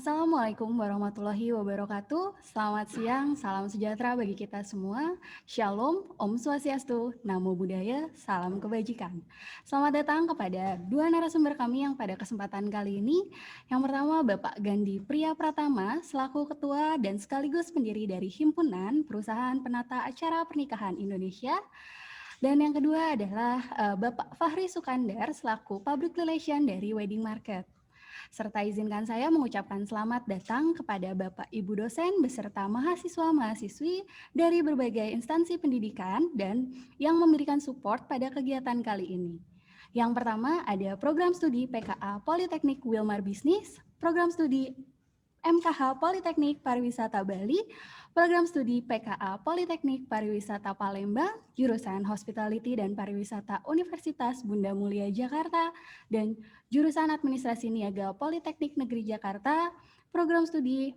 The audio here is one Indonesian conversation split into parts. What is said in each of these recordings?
Assalamualaikum warahmatullahi wabarakatuh. Selamat siang, salam sejahtera bagi kita semua. Shalom, Om Swastiastu, Namo Buddhaya, salam kebajikan. Selamat datang kepada dua narasumber kami yang pada kesempatan kali ini. Yang pertama, Bapak Gandhi Priya Pratama, selaku Ketua dan sekaligus pendiri dari Himpunan Perusahaan Penata Acara Pernikahan Indonesia. Dan yang kedua adalah Bapak Fahri Sukandar, selaku Public Relation dari Wedding Market. Serta izinkan saya mengucapkan selamat datang kepada Bapak Ibu dosen beserta mahasiswa-mahasiswi dari berbagai instansi pendidikan dan yang memberikan support pada kegiatan kali ini. Yang pertama ada program studi PKA Politeknik Wilmar Bisnis, program studi MKH Politeknik Pariwisata Bali, program studi PKA Politeknik Pariwisata Palembang, jurusan Hospitality dan Pariwisata Universitas Bunda Mulia Jakarta, dan jurusan Administrasi Niaga Politeknik Negeri Jakarta, program studi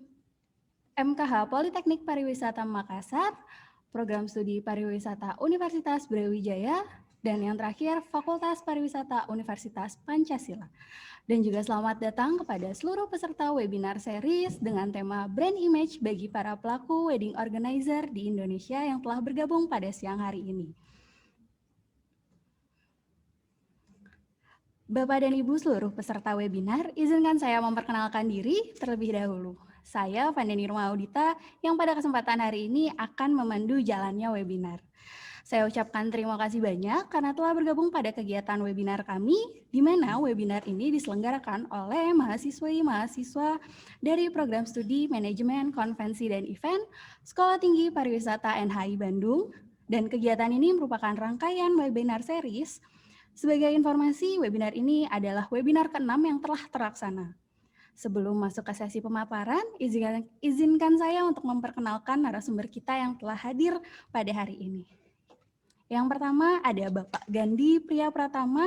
MKH Politeknik Pariwisata Makassar, program studi Pariwisata Universitas Brawijaya, dan yang terakhir Fakultas Pariwisata Universitas Pancasila. Dan juga selamat datang kepada seluruh peserta webinar series dengan tema Brand Image bagi para pelaku wedding organizer di Indonesia yang telah bergabung pada siang hari ini. Bapak dan Ibu seluruh peserta webinar, izinkan saya memperkenalkan diri terlebih dahulu. Saya Vandani Rumaudita yang pada kesempatan hari ini akan memandu jalannya webinar. Saya ucapkan terima kasih banyak karena telah bergabung pada kegiatan webinar kami, di mana webinar ini diselenggarakan oleh mahasiswa dari program studi Manajemen Konvensi dan Event Sekolah Tinggi Pariwisata NHI Bandung, dan kegiatan ini merupakan rangkaian webinar series. Sebagai informasi, webinar ini adalah webinar ke-6 yang telah terlaksana. Sebelum masuk ke sesi pemaparan, izinkan saya untuk memperkenalkan narasumber kita yang telah hadir pada hari ini. Yang pertama ada Bapak Gandhi Priya Pratama,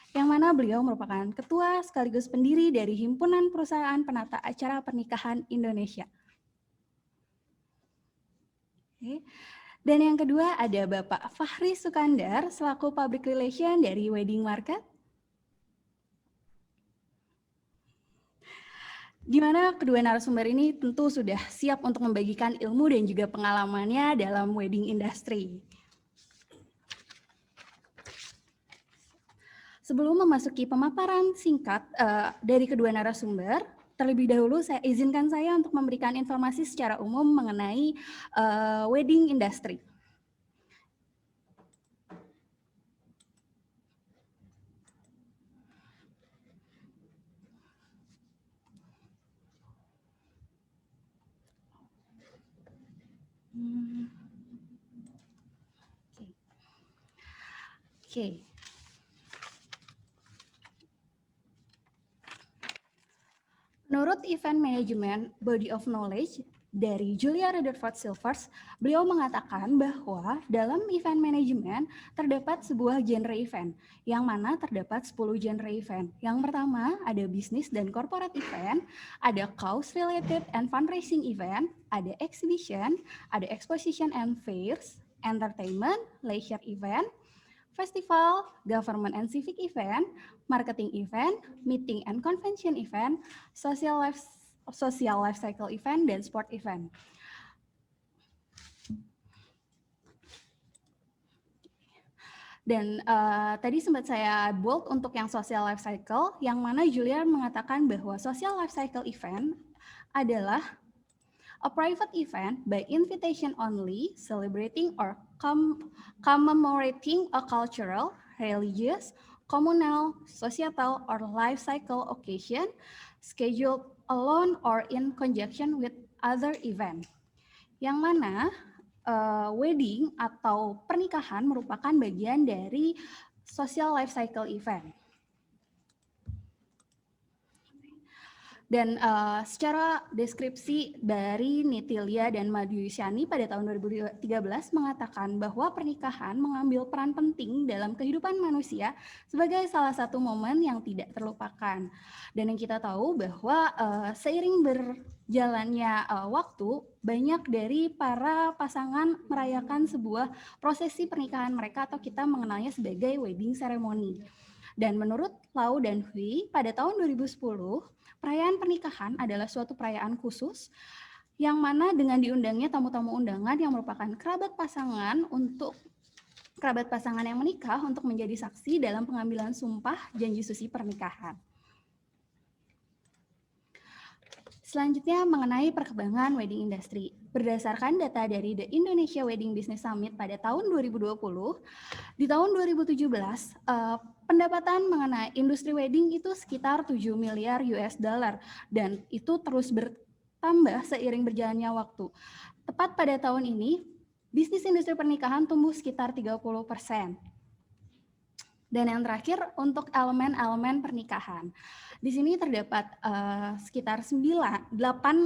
yang mana beliau merupakan ketua sekaligus pendiri dari Himpunan Perusahaan Penata Acara Pernikahan Indonesia. Dan yang kedua ada Bapak Fahri Sukandar, selaku Public Relation dari Wedding Market. Di mana kedua narasumber ini tentu sudah siap untuk membagikan ilmu dan juga pengalamannya dalam wedding industry. Sebelum memasuki pemaparan singkat dari kedua narasumber, terlebih dahulu izinkan saya untuk memberikan informasi secara umum mengenai wedding industry. Oke. Menurut Event Management Body of Knowledge dari Julia Rutherford Silvers, beliau mengatakan bahwa dalam event management terdapat sebuah genre event, yang mana terdapat 10 genre event. Yang pertama ada business dan corporate event, ada cause-related and fundraising event, ada exhibition, ada exposition and fairs, entertainment, leisure event, festival, government and civic event, marketing event, meeting and convention event, social life cycle event, dan sport event. Dan tadi sempat saya bold untuk yang social life cycle, yang mana Julia mengatakan bahwa social life cycle event adalah a private event by invitation only, celebrating or commemorating a cultural, religious, communal, societal, or life cycle occasion, scheduled alone or in conjunction with other event. Yang mana wedding atau pernikahan merupakan bagian dari social life cycle event. Dan secara deskripsi dari Nitilia dan Madhu Yusyani pada tahun 2013 mengatakan bahwa pernikahan mengambil peran penting dalam kehidupan manusia sebagai salah satu momen yang tidak terlupakan. Dan yang kita tahu bahwa seiring berjalannya waktu, banyak dari para pasangan merayakan sebuah prosesi pernikahan mereka atau kita mengenalnya sebagai wedding ceremony. Dan menurut Lau dan Hui, pada tahun 2010, perayaan pernikahan adalah suatu perayaan khusus yang mana dengan diundangnya tamu-tamu undangan yang merupakan kerabat pasangan yang menikah untuk menjadi saksi dalam pengambilan sumpah janji suci pernikahan. Selanjutnya mengenai perkembangan wedding industry. Berdasarkan data dari The Indonesia Wedding Business Summit pada tahun 2020, di tahun 2017 pendapatan mengenai industri wedding itu sekitar 7 miliar US dollar dan itu terus bertambah seiring berjalannya waktu. Tepat pada tahun ini, bisnis industri pernikahan tumbuh sekitar 30%. Dan yang terakhir untuk elemen-elemen pernikahan. Di sini terdapat sekitar 8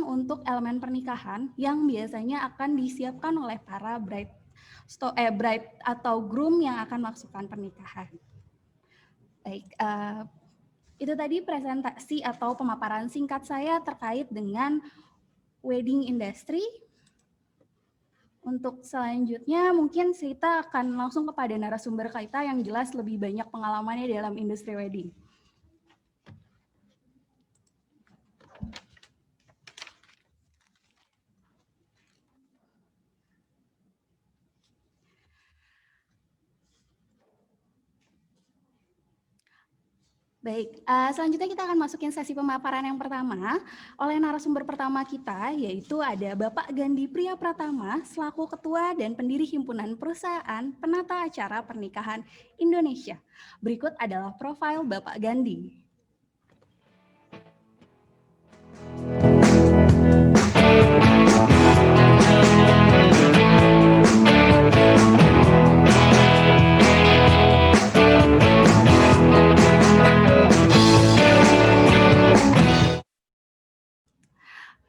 untuk elemen pernikahan yang biasanya akan disiapkan oleh para bride atau groom yang akan melakukan pernikahan. Baik, itu tadi presentasi atau pemaparan singkat saya terkait dengan wedding industry. Untuk selanjutnya mungkin kita akan langsung kepada narasumber kita yang jelas lebih banyak pengalamannya dalam industri wedding. Baik, selanjutnya kita akan masukin sesi pemaparan yang pertama oleh narasumber pertama kita, yaitu ada Bapak Gandhi Priya Pratama, selaku Ketua dan Pendiri Himpunan Perusahaan Penata Acara Pernikahan Indonesia. Berikut adalah profil Bapak Gandhi.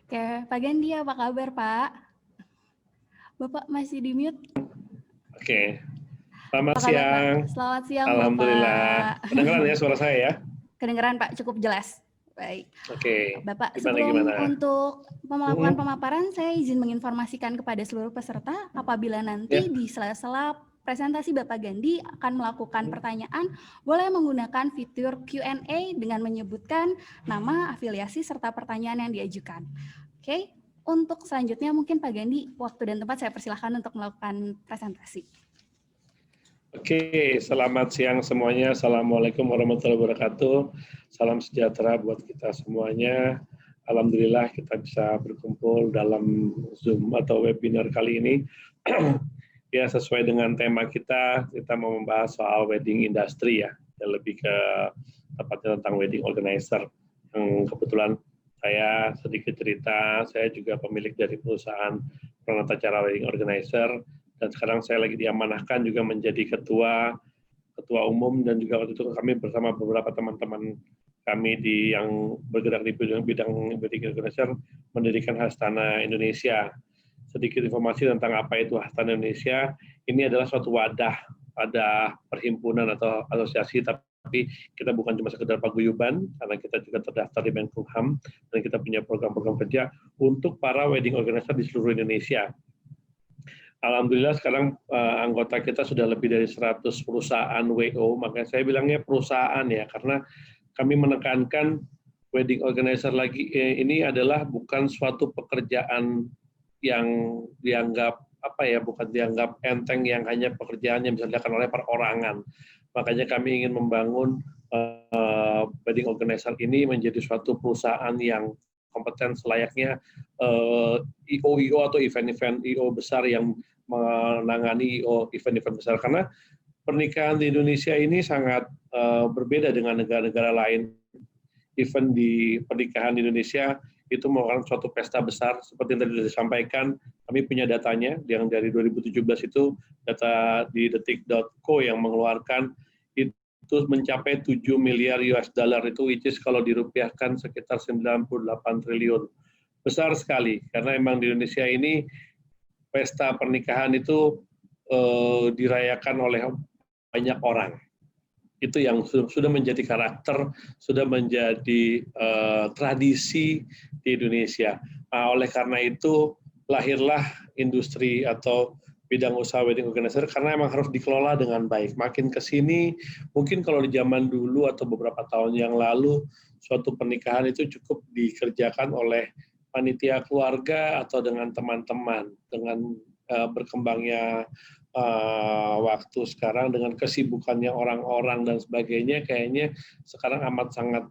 Oke, Pak Gandhi, apa kabar, Pak? Bapak masih di mute? Oke. Selamat siang. Selamat siang, Alhamdulillah. Bapak. Kedengeran ya suara saya ya? Kedengeran, Pak, cukup jelas. Baik. Oke. Bapak, sebelum untuk melakukan pemaparan, saya izin menginformasikan kepada seluruh peserta apabila nanti di sela-sela presentasi Bapak Gandhi akan melakukan pertanyaan, boleh menggunakan fitur Q&A dengan menyebutkan nama, afiliasi, serta pertanyaan yang diajukan. Oke, untuk selanjutnya mungkin Pak Gandhi, waktu dan tempat saya persilahkan untuk melakukan presentasi. Oke, selamat siang semuanya. Assalamualaikum warahmatullahi wabarakatuh. Salam sejahtera buat kita semuanya. Alhamdulillah kita bisa berkumpul dalam Zoom atau webinar kali ini. Ya, sesuai dengan tema kita mau membahas soal wedding industry ya. Lebih ke tepatnya tentang wedding organizer. Yang kebetulan saya sedikit cerita, saya juga pemilik dari perusahaan penata acara wedding organizer. Dan sekarang saya lagi diamanahkan juga menjadi ketua umum, dan juga waktu itu kami bersama beberapa teman-teman kami yang bergerak di bidang wedding organizer mendirikan Hastana Indonesia. Sedikit informasi tentang apa itu Hastana Indonesia. Ini adalah suatu wadah perhimpunan atau asosiasi, tapi kita bukan cuma sekedar paguyuban, karena kita juga terdaftar di Menkumham dan kita punya program-program kerja untuk para wedding organizer di seluruh Indonesia. Alhamdulillah sekarang anggota kita sudah lebih dari 100 perusahaan WO, makanya saya bilangnya perusahaan ya, karena kami menekankan wedding organizer lagi ini adalah bukan suatu pekerjaan yang dianggap bukan dianggap enteng, yang hanya pekerjaan yang bisa dilakukan oleh perorangan. Makanya kami ingin membangun wedding organizer ini menjadi suatu perusahaan yang kompeten selayaknya IO atau event-event IO besar yang menangani event-event besar, karena pernikahan di Indonesia ini sangat berbeda dengan negara-negara lain. Event di pernikahan di Indonesia itu merupakan suatu pesta besar, seperti yang tadi sudah disampaikan. Kami punya datanya, yang dari 2017 itu data di detik.co yang mengeluarkan itu mencapai 7 miliar US dollar itu, which is kalau dirupiahkan sekitar 98 triliun. Besar sekali, karena memang di Indonesia ini pesta pernikahan itu dirayakan oleh banyak orang. Itu yang sudah menjadi karakter, sudah menjadi tradisi di Indonesia. Nah, oleh karena itu lahirlah industri atau bidang usaha wedding organizer karena emang harus dikelola dengan baik. Makin ke sini, mungkin kalau di zaman dulu atau beberapa tahun yang lalu, suatu pernikahan itu cukup dikerjakan oleh panitia keluarga atau dengan teman-teman. Dengan berkembangnya waktu sekarang, dengan kesibukannya orang-orang dan sebagainya, kayaknya sekarang amat sangat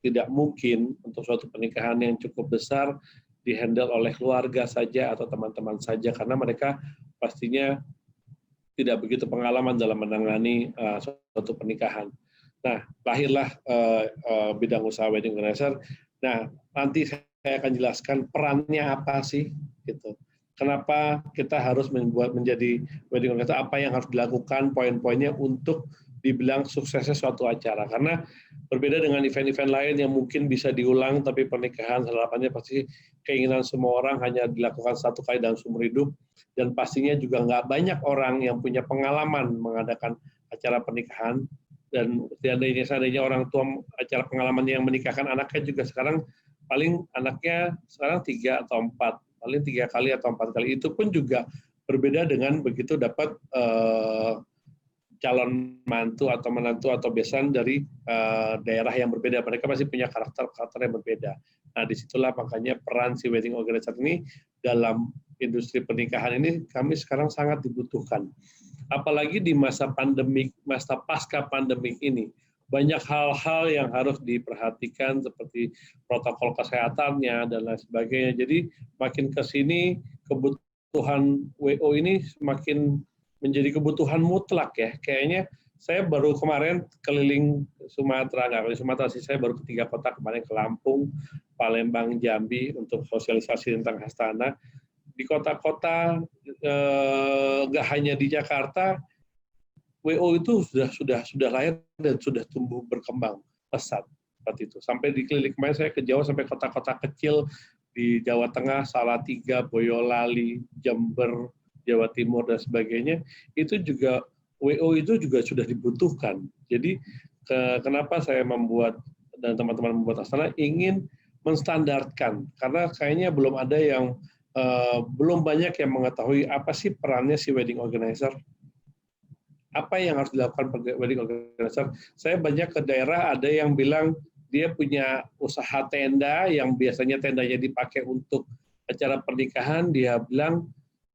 tidak mungkin untuk suatu pernikahan yang cukup besar dihandle oleh keluarga saja atau teman-teman saja, karena mereka pastinya tidak begitu pengalaman dalam menangani suatu pernikahan. Nah, lahirlah bidang usaha wedding organizer. Nah, nanti saya akan jelaskan perannya apa sih, gitu. Kenapa kita harus menjadi wedding organizer, apa yang harus dilakukan, poin-poinnya untuk dibilang suksesnya suatu acara. Karena berbeda dengan event-event lain yang mungkin bisa diulang, tapi pernikahan harapannya pasti keinginan semua orang hanya dilakukan satu kali dalam seumur hidup, dan pastinya juga nggak banyak orang yang punya pengalaman mengadakan acara pernikahan, dan seandainya orang tua acara pengalaman yang menikahkan anaknya juga sekarang paling anaknya sekarang 3 atau 4, paling 3 kali atau 4 kali, itu pun juga berbeda dengan begitu dapat calon mantu atau menantu atau besan dari daerah yang berbeda. Mereka masih punya karakter yang berbeda. Nah, disitulah makanya peran si wedding organizer ini dalam industri pernikahan ini kami sekarang sangat dibutuhkan. Apalagi di masa pandemik, masa pasca pandemik ini, banyak hal-hal yang harus diperhatikan seperti protokol kesehatannya dan lain sebagainya. Jadi makin ke sini kebutuhan WO ini semakin menjadi kebutuhan mutlak ya. Kayaknya saya baru kemarin keliling Sumatera, nggak keliling Sumatera sih, saya baru ke 3 kota kemarin, ke Lampung, Palembang, Jambi untuk sosialisasi tentang Hastana. Di kota-kota nggak hanya di Jakarta, WO itu sudah lahir dan sudah tumbuh berkembang pesat seperti itu. Sampai di keliling kemarin saya ke Jawa, sampai kota-kota kecil di Jawa Tengah, Salatiga, Boyolali, Jember, Jawa Timur dan sebagainya, itu juga WO itu juga sudah dibutuhkan. Jadi kenapa saya membuat dan teman-teman membuat Hastana ingin menstandarkan, karena kayaknya belum ada yang belum banyak yang mengetahui apa sih perannya si wedding organizer, apa yang harus dilakukan wedding organizer. Saya banyak ke daerah ada yang bilang dia punya usaha tenda yang biasanya tendanya dipakai untuk acara pernikahan, dia bilang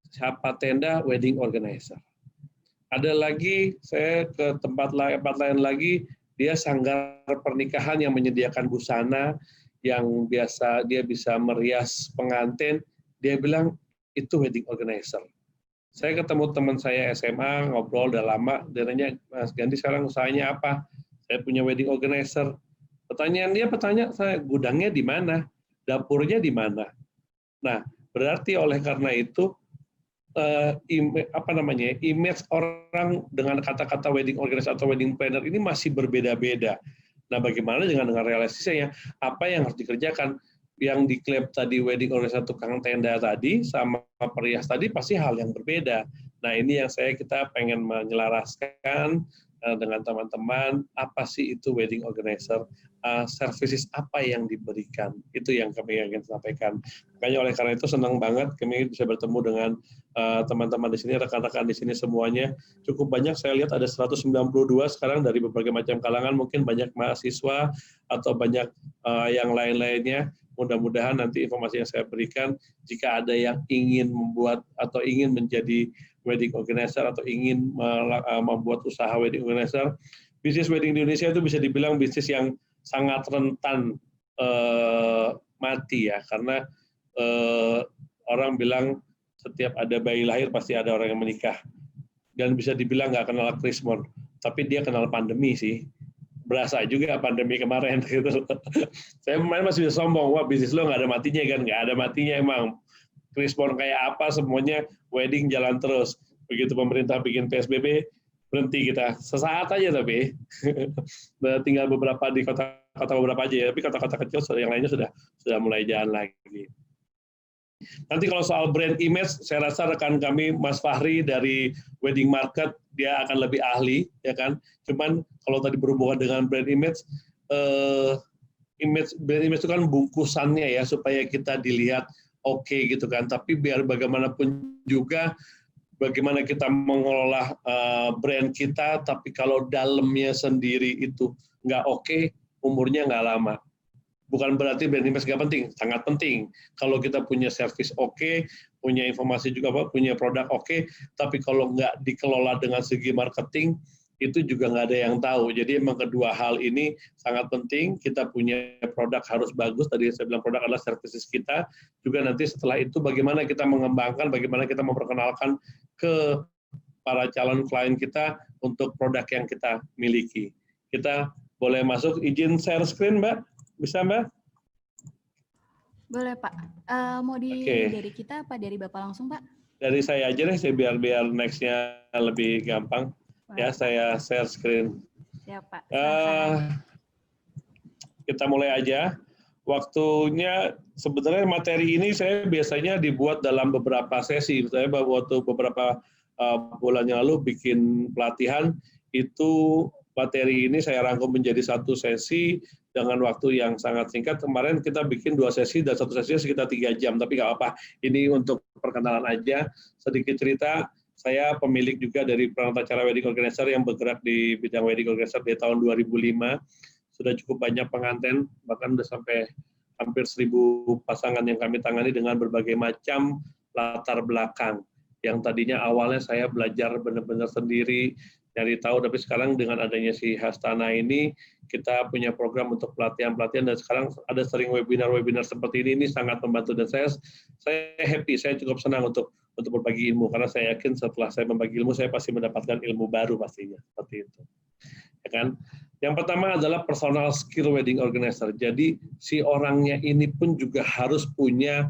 siapa tenda wedding organizer. Ada lagi, saya ke tempat lain lagi, dia sanggar pernikahan yang menyediakan busana yang biasa dia bisa merias pengantin, dia bilang itu wedding organizer. Saya ketemu teman saya SMA, ngobrol udah lama, dia nanya, Mas Gandhi sekarang usahanya apa? Saya punya wedding organizer. Pertanyaan saya, gudangnya di mana? Dapurnya di mana? Nah, berarti oleh karena itu image orang dengan kata-kata wedding organizer atau wedding planner ini masih berbeda-beda. Nah, bagaimana dengan realisasinya? Apa yang harus dikerjakan? Yang diklaim tadi wedding organizer tukang tenda tadi sama perias tadi pasti hal yang berbeda. Nah, ini yang kita pengen menyelaraskan dengan teman-teman, apa sih itu wedding organizer, services apa yang diberikan, itu yang kami ingin sampaikan. Makanya oleh karena itu senang banget kami bisa bertemu dengan teman-teman di sini, rekan-rekan di sini semuanya. Cukup banyak, saya lihat ada 192 sekarang dari berbagai macam kalangan, mungkin banyak mahasiswa atau banyak yang lain-lainnya. Mudah-mudahan nanti informasi yang saya berikan, jika ada yang ingin membuat atau ingin menjadi wedding organizer atau ingin membuat usaha wedding organizer, bisnis wedding di Indonesia itu bisa dibilang bisnis yang sangat rentan mati ya, karena orang bilang setiap ada bayi lahir pasti ada orang yang menikah, dan bisa dibilang nggak kenal krismon, tapi dia kenal pandemi sih. Berasa juga pandemi kemarin gitu. Saya masih bisa sombong, wah bisnis lo nggak ada matinya kan? Nggak ada matinya emang. Krismon kayak apa, semuanya wedding jalan terus. Begitu pemerintah bikin PSBB, berhenti kita. Sesaat aja tapi. Tinggal beberapa di kota-kota beberapa aja ya, tapi kota-kota kecil yang lainnya sudah mulai jalan lagi. Nanti kalau soal brand image, saya rasa rekan kami Mas Fahri dari Wedding Market, dia akan lebih ahli, ya kan. Cuman kalau tadi berhubungan dengan brand image, brand image itu kan bungkusannya ya, supaya kita dilihat oke gitu kan. Tapi biar bagaimanapun juga, bagaimana kita mengelola brand kita, tapi kalau dalamnya sendiri itu nggak oke, umurnya nggak lama. Bukan berarti brand image nggak penting, sangat penting. Kalau kita punya service oke, punya informasi juga, punya produk oke, tapi kalau nggak dikelola dengan segi marketing, itu juga nggak ada yang tahu. Jadi emang kedua hal ini sangat penting. Kita punya produk harus bagus. Tadi saya bilang produk adalah services kita. Juga nanti setelah itu bagaimana kita mengembangkan, bagaimana kita memperkenalkan ke para calon klien kita untuk produk yang kita miliki. Kita boleh masuk, izin share screen, Mbak? Bisa, Mbak? Boleh, Pak. Mau dari kita apa dari Bapak langsung, Pak? Dari saya aja deh, biar next-nya lebih gampang. Boleh, ya, Pak. Saya share screen. Ya, Pak. Kita mulai aja. Waktunya, sebenarnya materi ini saya biasanya dibuat dalam beberapa sesi. Saya waktu beberapa bulan yang lalu bikin pelatihan, itu materi ini saya rangkum menjadi satu sesi dengan waktu yang sangat singkat. Kemarin kita bikin 2 sesi dan satu sesinya sekitar 3 jam, tapi nggak apa. Ini untuk perkenalan aja. Sedikit cerita, saya pemilik juga dari perangkat acara wedding organizer yang bergerak di bidang wedding organizer dari tahun 2005. Sudah cukup banyak pengantin, bahkan sudah sampai hampir 1.000 pasangan yang kami tangani dengan berbagai macam latar belakang. Yang tadinya awalnya saya belajar benar-benar sendiri, nyari tahu, tapi sekarang dengan adanya si Hastana ini, kita punya program untuk pelatihan-pelatihan, dan sekarang ada sering webinar-webinar seperti ini sangat membantu, dan saya happy, saya cukup senang untuk berbagi ilmu, karena saya yakin setelah saya membagi ilmu, saya pasti mendapatkan ilmu baru pastinya, seperti itu. Ya kan? Yang pertama adalah personal skill wedding organizer. Jadi si orangnya ini pun juga harus punya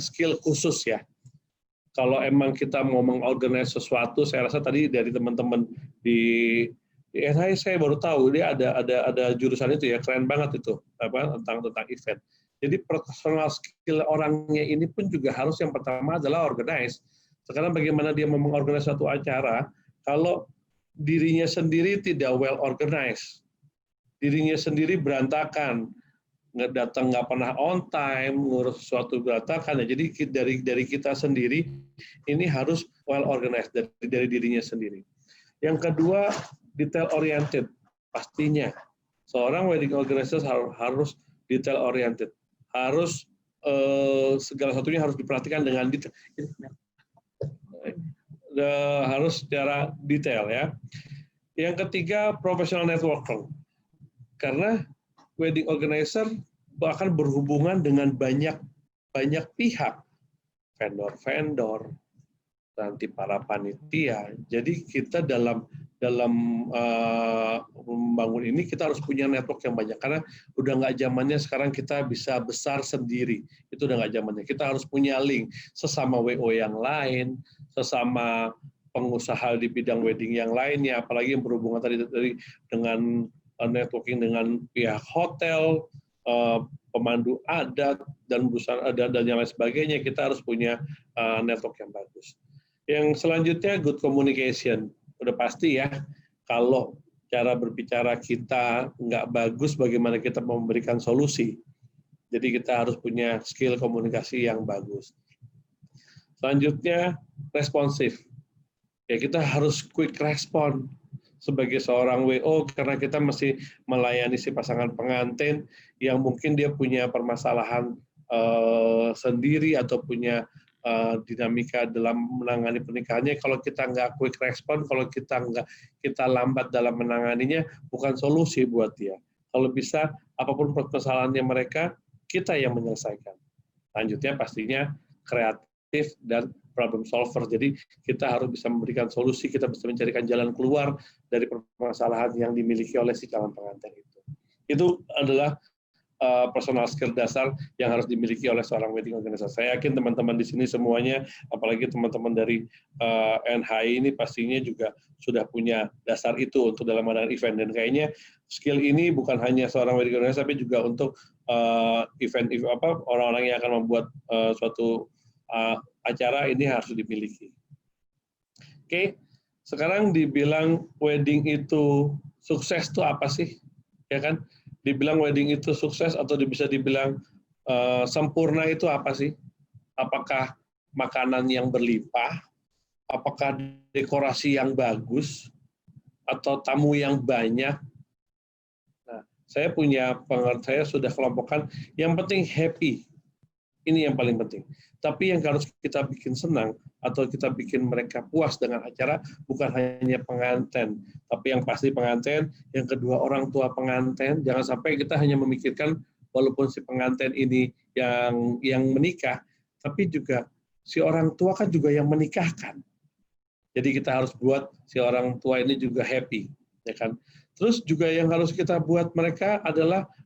skill khusus ya. Kalau emang kita mau mengorganize sesuatu, saya rasa tadi dari teman-teman di NHI saya baru tahu dia ada jurusan itu ya, keren banget itu tentang event. Jadi personal skill orangnya ini pun juga harus yang pertama adalah organize. Sekarang bagaimana dia mau mengorganize suatu acara kalau dirinya sendiri tidak well organized, dirinya sendiri berantakan, datang nggak pernah on time, ngurus sesuatu berantakan. Jadi dari kita sendiri ini harus well organized dari dirinya sendiri. Yang kedua, detail oriented. Pastinya seorang wedding organizer harus detail oriented, harus segala satunya harus diperhatikan dengan detail. Harus secara detail ya. Yang ketiga, professional networking. Karena wedding organizer akan berhubungan dengan banyak pihak, vendor-vendor, nanti para panitia. Jadi kita dalam membangun ini kita harus punya network yang banyak, karena udah nggak zamannya sekarang kita bisa besar sendiri. Itu udah nggak zamannya. Kita harus punya link sesama WO yang lain, sesama pengusaha di bidang wedding yang lainnya, apalagi yang berhubungan tadi dengan networking dengan pihak hotel, pemandu adat, dan busana adat, dan yang lain sebagainya. Kita harus punya network yang bagus. Yang selanjutnya, good communication. Udah pasti ya, kalau cara berbicara kita nggak bagus, bagaimana kita memberikan solusi. Jadi kita harus punya skill komunikasi yang bagus. Selanjutnya, responsif. Ya, kita harus quick respon sebagai seorang WO, karena kita mesti melayani si pasangan pengantin yang mungkin dia punya permasalahan sendiri atau punya dinamika dalam menangani pernikahannya. Kalau kita nggak quick respon, kalau kita lambat dalam menanganinya, bukan solusi buat dia. Kalau bisa, apapun permasalahannya mereka, kita yang menyelesaikan. Lanjutnya pastinya kreatif dan problem solver. Jadi kita harus bisa memberikan solusi, kita bisa mencarikan jalan keluar dari permasalahan yang dimiliki oleh si calon pengantin itu. Itu adalah personal skill dasar yang harus dimiliki oleh seorang wedding organizer. Saya yakin teman-teman di sini semuanya, apalagi teman-teman dari NHI ini pastinya juga sudah punya dasar itu untuk dalam mengadakan event. Dan kayaknya skill ini bukan hanya seorang wedding organizer, tapi juga untuk orang-orang yang akan membuat suatu acara ini harus dimiliki. Oke, sekarang dibilang wedding itu sukses itu apa sih? Ya kan? Dibilang wedding itu sukses atau bisa dibilang sempurna itu apa sih? Apakah makanan yang berlimpah, apakah dekorasi yang bagus, atau tamu yang banyak. Nah, saya sudah kelompokkan, yang penting happy. Ini yang paling penting. Tapi yang harus kita bikin senang, atau kita bikin mereka puas dengan acara, bukan hanya pengantin, tapi yang pasti pengantin, yang kedua orang tua pengantin. Jangan sampai kita hanya memikirkan, walaupun si pengantin ini yang menikah, tapi juga si orang tua kan juga yang menikahkan. Jadi kita harus buat si orang tua ini juga happy, ya kan? Terus juga yang harus kita buat mereka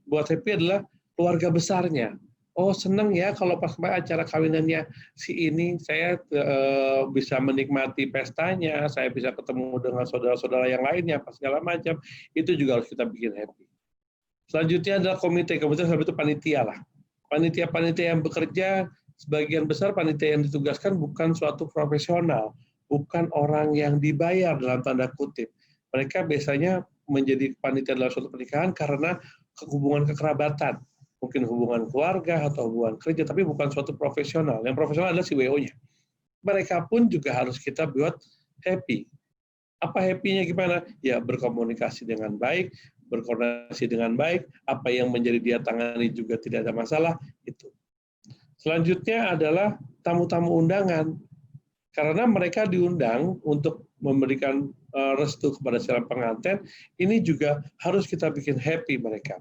buat happy adalah keluarga besarnya. Oh, senang ya kalau pas acara kawinannya si ini, saya bisa menikmati pestanya, saya bisa ketemu dengan saudara-saudara yang lainnya, pas segala macam. Itu juga harus kita bikin happy. Selanjutnya adalah komite itu panitia lah. Panitia-panitia yang bekerja, sebagian besar panitia yang ditugaskan bukan suatu profesional, bukan orang yang dibayar dalam tanda kutip. Mereka biasanya menjadi panitia dalam suatu pernikahan karena hubungan kekerabatan. Mungkin hubungan keluarga atau hubungan kerja, tapi bukan suatu profesional. Yang profesional adalah si WO-nya. Mereka pun juga harus kita buat happy. Apa happy-nya gimana? Ya berkomunikasi dengan baik, berkoordinasi dengan baik, apa yang menjadi dia tangani juga tidak ada masalah, itu. Selanjutnya adalah tamu-tamu undangan. Karena mereka diundang untuk memberikan restu kepada calon pengantin, ini juga harus kita bikin happy mereka.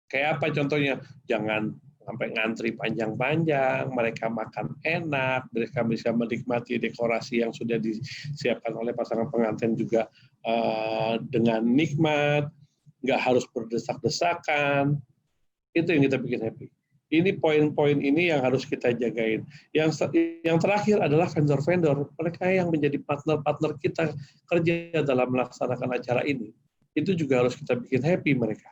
Kayak apa contohnya? Jangan sampai ngantri panjang-panjang, mereka makan enak, mereka bisa menikmati dekorasi yang sudah disiapkan oleh pasangan pengantin juga dengan nikmat, nggak harus berdesak-desakan. Itu yang kita bikin happy. Ini poin-poin ini yang harus kita jagain. Yang terakhir adalah vendor-vendor, mereka yang menjadi partner-partner kita kerja dalam melaksanakan acara ini. Itu juga harus kita bikin happy mereka.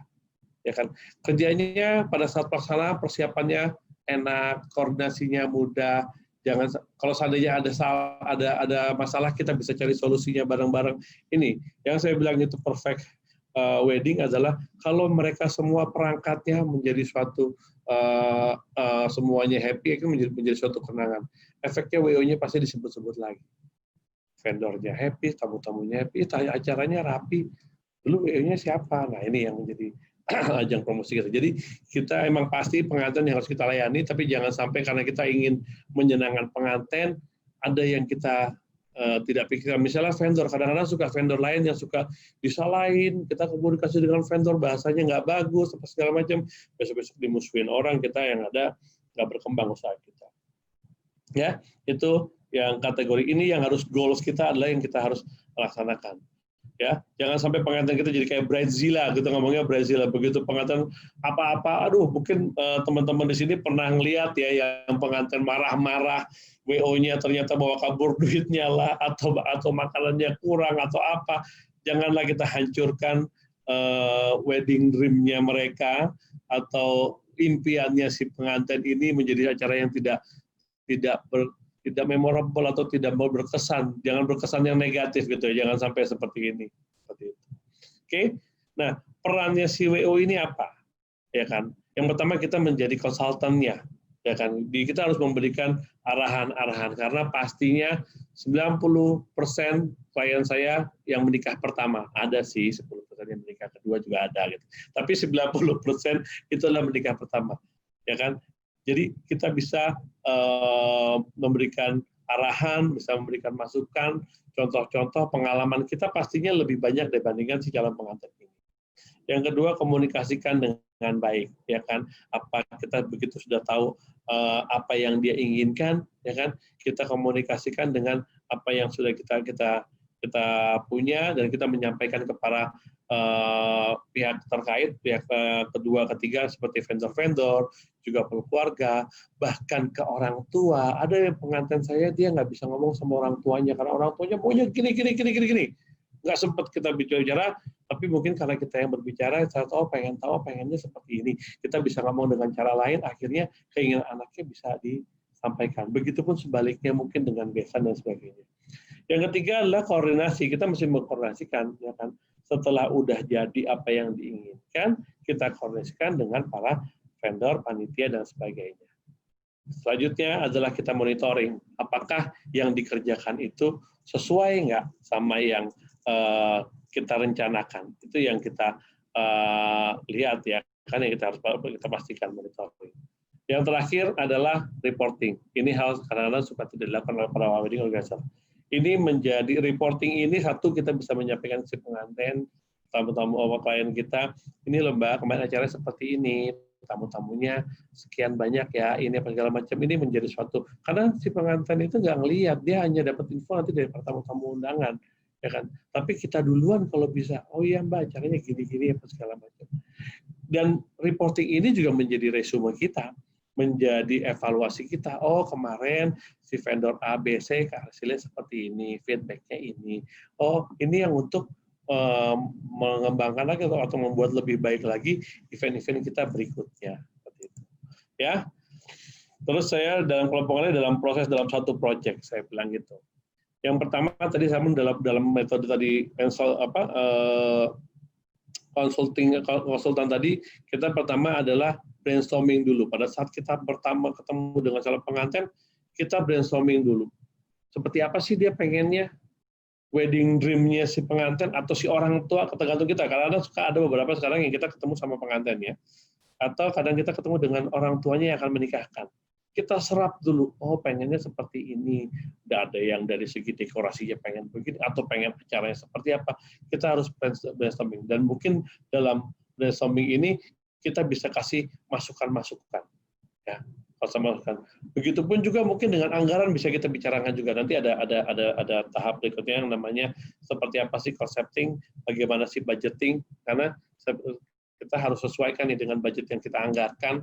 Ya kan, kerjanya pada saat pelaksanaan persiapannya enak, koordinasinya mudah. Jangan kalau seandainya ada masalah kita bisa cari solusinya bareng-bareng. Ini yang saya bilang itu perfect wedding adalah kalau mereka semua perangkatnya menjadi suatu semuanya happy, itu menjadi suatu kenangan. Efeknya WO-nya pasti disebut-sebut lagi. Vendornya happy, tamu-tamunya happy, acaranya rapi. Dulu WO-nya siapa? Nah ini yang menjadi ajang promosi kita. Jadi kita emang pasti pengantin yang harus kita layani, tapi jangan sampai karena kita ingin menyenangkan pengantin, ada yang kita tidak pikirkan. Misalnya vendor, kadang-kadang suka vendor lain yang suka disalahin, kita komunikasi dengan vendor, bahasanya nggak bagus, apa segala macam, besok-besok dimusuhin orang, kita yang ada nggak berkembang usaha kita. Ya, itu yang kategori ini yang harus goals kita adalah yang kita harus laksanakan. Ya, jangan sampai pengantin kita jadi kayak bridezilla, gitu ngomongnya bridezilla, begitu pengantin apa-apa, aduh mungkin teman-teman di sini pernah ngelihat ya yang pengantin marah-marah, WO-nya ternyata bawa kabur duitnya lah, atau makanannya kurang atau apa. Janganlah kita hancurkan wedding dream-nya mereka atau impiannya si pengantin ini menjadi acara yang tidak memorable atau tidak mau berkesan, jangan berkesan yang negatif gitu ya, jangan sampai seperti ini. Seperti itu. Oke, nah perannya si WO ini apa? Ya kan, yang pertama kita menjadi konsultannya, ya kan, kita harus memberikan arahan-arahan karena pastinya 90% klien saya yang menikah pertama, ada sih 10% yang menikah kedua juga ada gitu, tapi 90% itu adalah menikah pertama, ya kan. Jadi kita bisa memberikan arahan, bisa memberikan masukan, contoh-contoh pengalaman kita pastinya lebih banyak dibandingkan si calon pengantin ini. Yang kedua, komunikasikan dengan baik, ya kan? Apa kita begitu sudah tahu apa yang dia inginkan, ya kan? Kita komunikasikan dengan apa yang sudah kita punya dan kita menyampaikan kepada pihak terkait, pihak kedua, ketiga seperti vendor-vendor, juga keluarga, bahkan ke orang tua. Ada yang pengantin saya dia nggak bisa ngomong sama orang tuanya karena orang tuanya maunya gini. Nggak sempat kita bicara, tapi mungkin karena kita yang berbicara, saya pengennya seperti ini. Kita bisa ngomong dengan cara lain, akhirnya keinginan anaknya bisa disampaikan. Begitupun sebaliknya mungkin dengan besan dan sebagainya. Yang ketiga adalah koordinasi. Kita mesti mengkoordinasikan, ya kan? Setelah udah jadi apa yang diinginkan, kita koordinasikan dengan para vendor, panitia dan sebagainya. Selanjutnya adalah kita monitoring, apakah yang dikerjakan itu sesuai nggak sama yang kita rencanakan. Itu yang kita lihat ya, kan yang kita harus kita pastikan monitoring. Yang terakhir adalah reporting. Ini hal kadang-kadang suka tidak dilakukan oleh para wedding organizer. Ini menjadi reporting ini satu, kita bisa menyampaikan si pengantin, tamu-tamu klien kita, ini lomba kemarin acara seperti ini, tamu-tamunya sekian banyak ya, ini apa segala macam, ini menjadi suatu, karena si pengantin itu nggak ngelihat, dia hanya dapat info nanti dari tamu-tamu undangan, ya kan? Tapi kita duluan kalau bisa, oh iya Mbak, caranya gini-gini apa segala macam. Dan reporting ini juga menjadi resume kita, menjadi evaluasi kita. Oh kemarin si vendor A, B, C hasilnya seperti ini, feedback-nya ini. Oh ini yang untuk mengembangkan lagi atau membuat lebih baik lagi event-event kita berikutnya. Seperti itu. Ya. Terus saya dalam kelompokannya dalam proses dalam satu project, saya bilang gitu. Yang pertama tadi saya dalam metode tadi konsultan tadi, kita pertama adalah brainstorming dulu. Pada saat kita pertama ketemu dengan calon pengantin, kita brainstorming dulu. Seperti apa sih dia pengennya, wedding dream-nya si pengantin atau si orang tua, tergantung kita. Karena suka ada beberapa sekarang yang kita ketemu sama pengantin ya. Atau kadang kita ketemu dengan orang tuanya yang akan menikahkan. Kita serap dulu, oh pengennya seperti ini. Tidak ada yang dari segi dekorasinya pengen begini, atau pengen acaranya seperti apa. Kita harus brainstorming. Dan mungkin dalam brainstorming ini, kita bisa kasih masukan-masukan. Ya, masukan. Begitupun juga mungkin dengan anggaran bisa kita bicarakan juga. Nanti ada tahap berikutnya yang namanya seperti apa sih concepting, bagaimana sih budgeting, karena kita harus sesuaikan nih dengan budget yang kita anggarkan,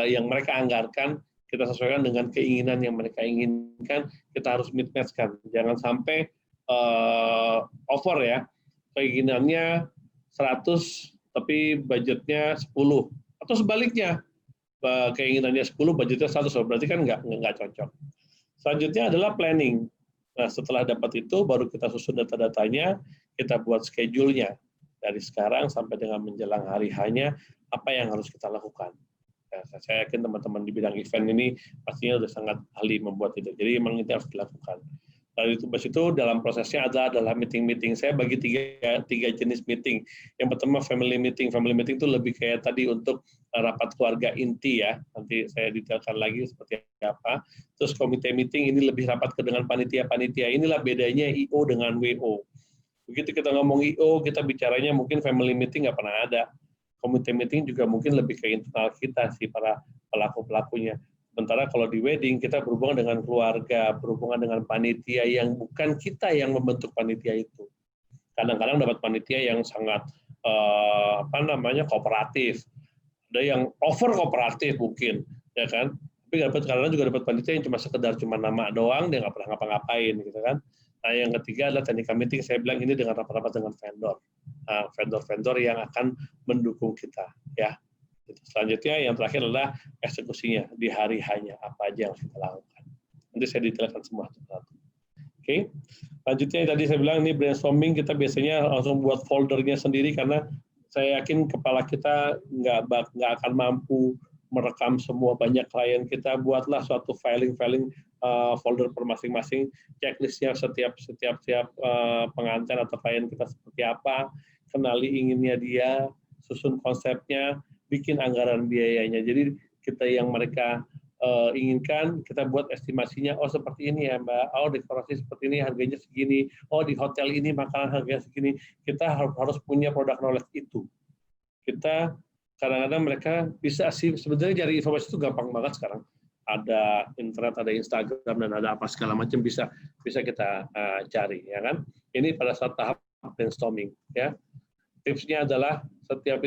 yang mereka anggarkan, kita sesuaikan dengan keinginan yang mereka inginkan, kita harus meet-match-kan. Jangan sampai over ya, keinginannya 100, tapi budgetnya 10. Atau sebaliknya, keinginannya 10, budgetnya 100, berarti kan nggak cocok. Selanjutnya adalah planning. Nah, setelah dapat itu, baru kita susun data-datanya, kita buat schedule-nya. Dari sekarang sampai dengan menjelang hari hanya, apa yang harus kita lakukan. Ya, saya yakin teman-teman di bidang event ini pastinya sudah sangat ahli membuat itu. Jadi memang itu harus dilakukan. Lalu itu dalam prosesnya adalah meeting-meeting. Saya bagi tiga jenis meeting. Yang pertama family meeting. Family meeting itu lebih kayak tadi untuk rapat keluarga inti ya. Nanti saya detailkan lagi seperti apa. Terus komite meeting ini lebih rapat dengan panitia-panitia. Inilah bedanya IO dengan WO. Begitu kita ngomong IO, kita bicaranya mungkin family meeting nggak pernah ada. Komite meeting juga mungkin lebih ke internal kita sih, para pelaku-pelakunya. Sementara kalau di wedding, kita berhubungan dengan keluarga, berhubungan dengan panitia yang bukan kita yang membentuk panitia itu. Kadang-kadang dapat panitia yang sangat kooperatif. Ada yang over kooperatif mungkin, ya kan? Tapi kadang-kadang juga dapat panitia yang sekedar nama doang, dia nggak pernah ngapa-ngapain, gitu kan? Nah, yang ketiga adalah technical meeting. Saya bilang ini dengan rapat-rapat dengan vendor. Vendor-vendor yang akan mendukung kita, ya. Selanjutnya yang terakhir adalah eksekusinya di hari hanya apa aja yang harus kita lakukan. Nanti saya detailkan semua satu-satu. Oke. Selanjutnya tadi saya bilang ini brainstorming, kita biasanya langsung buat foldernya sendiri karena saya yakin kepala kita nggak akan mampu merekam semua banyak klien kita. Buatlah suatu filing folder per masing-masing, checklistnya setiap pengantin atau klien kita seperti apa, kenali inginnya dia, susun konsepnya, bikin anggaran biayanya. Jadi kita yang mereka inginkan, kita buat estimasinya, oh seperti ini ya Mbak, oh dekorasi seperti ini, harganya segini, oh di hotel ini makanan harganya segini. Kita harus punya product knowledge itu. Kita kadang-kadang mereka bisa sih, sebenarnya cari informasi itu gampang banget sekarang. Ada internet, ada Instagram, dan ada apa segala macam bisa kita cari, ya kan? Ini pada saat tahap brainstorming, ya. Tipsnya adalah setiap